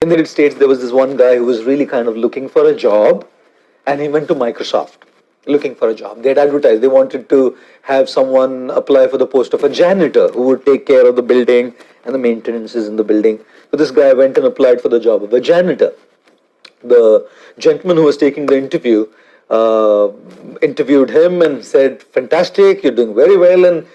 In the United States, there was this one guy who was really kind of looking for a job, and he went to Microsoft looking for a job. They had advertised, they wanted to have someone apply for the post of a janitor who would take care of the building and the maintenances in the building. So this guy went and applied for the job of a janitor. The gentleman who was taking the interview interviewed him and said, "Fantastic, you're doing very well, and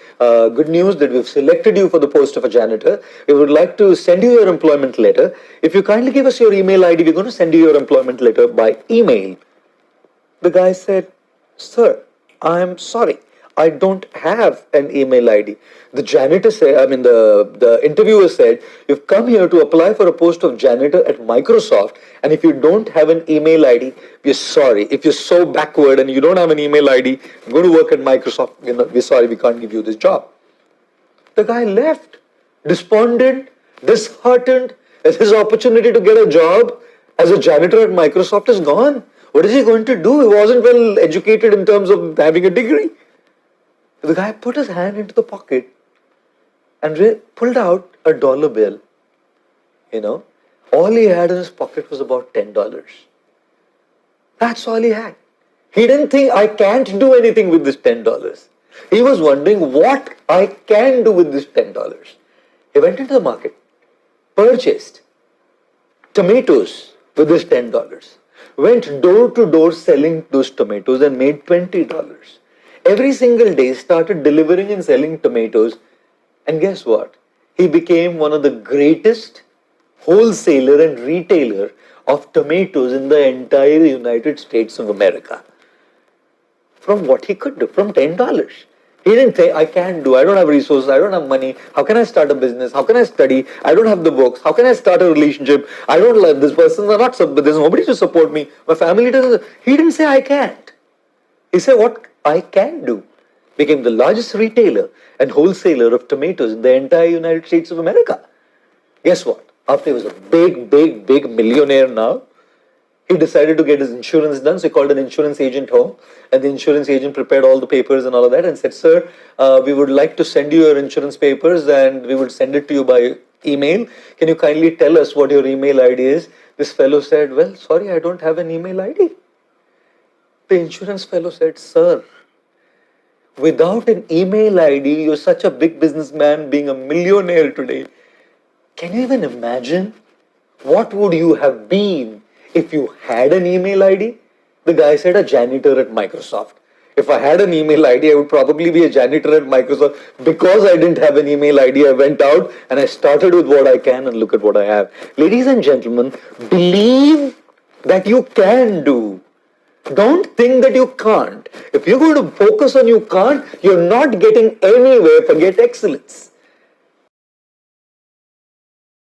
good news that we've selected you for the post of a janitor. We would like to send you your employment letter. If you kindly give us your email ID, we're going to send you your employment letter by email." The guy said, "Sir, I'm sorry. I don't have an email ID." The janitor said, the interviewer said, "You've come here to apply for a post of janitor at Microsoft, and if you don't have an email ID, we're sorry. If you're so backward and you don't have an email ID, go to work at Microsoft. We're sorry, we can't give you this job." The guy left, despondent, disheartened, as his opportunity to get a job as a janitor at Microsoft is gone. What is he going to do? He wasn't well educated in terms of having a degree. The guy put his hand into the pocket and pulled out a dollar bill. All he had in his pocket was about $10. That's all he had. He didn't think, "I can't do anything with this $10. He was wondering what I can do with this $10. He went into the market, purchased tomatoes with this $10, went door to door selling those tomatoes and made $20. Every single day started delivering and selling tomatoes, and guess what? He became one of the greatest wholesaler and retailer of tomatoes in the entire United States of America. From what he could do, from $10. He didn't say, "I can't do, I don't have resources, I don't have money, how can I start a business, how can I study, I don't have the books, how can I start a relationship, I don't love this person, there's nobody to support me, my family doesn't." He didn't say, "I can't." He said, "What I can do." Became the largest retailer and wholesaler of tomatoes in the entire United States of America. Guess what? After he was a big millionaire now, he decided to get his insurance done. So he called an insurance agent home, and the insurance agent prepared all the papers and all of that and said, "Sir, we would like to send you your insurance papers, and we would send it to you by email. Can you kindly tell us what your email ID is?" This fellow said, "Well, sorry, I don't have an email ID." The insurance fellow said, "Sir, without an email ID, you're such a big businessman, being a millionaire today. Can you even imagine what would you have been if you had an email ID?" The guy said, "A janitor at Microsoft. If I had an email ID, I would probably be a janitor at Microsoft. Because I didn't have an email ID, I went out and I started with what I can, and look at what I have." Ladies and gentlemen, believe that you can do. Don't think that you can't. If you're going to focus on you can't, you're not getting anywhere. Forget excellence.